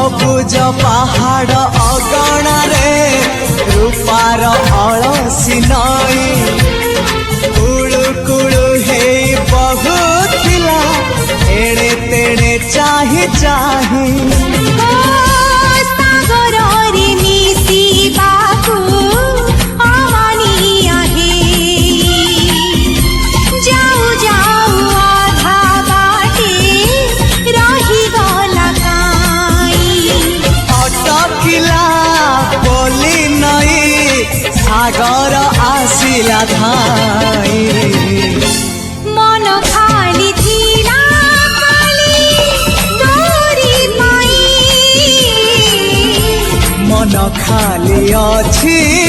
सबुज पहाड़ अगणारे रूपार अलसी नई कुड़ू कुड़ू हे बहुथिला एड़े तेड़े चाही चाही सागर आसिला धाई मन खाली थिला खाली डोरी पाई मन खाली अछि